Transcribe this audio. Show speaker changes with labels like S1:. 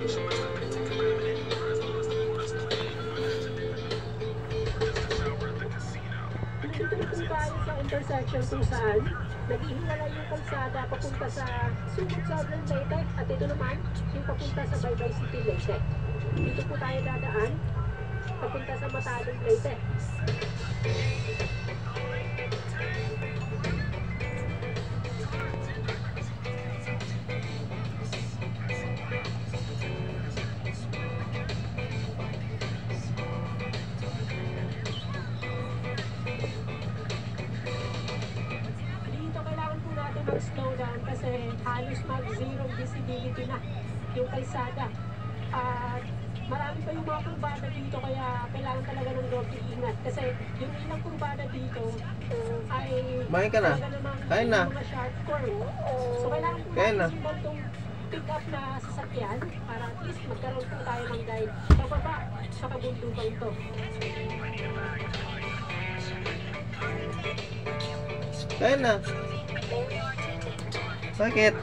S1: Dito na po tayo sa intersection kung saan naghihiwalay yung kalsada papunta sa Sumut Southern Leyte at ito naman yung papunta sa Baybay City, Leyte. Dito po tayo dadaan papunta sa Matalong, Leyte. Mag-slow down kasi halos mag-zero visibility na yung kalsada. At marami pa yung mga kurbada dito kaya kailangan talaga ng doble ingat kasi yung ilang kurbada dito ay talaga namang mga sharp turn. So kailangan po natin itong pick up na sasakyan para at least magkaroon po tayo ng guide pababa sa kabundukan ito.
S2: Kaya na. Bakit?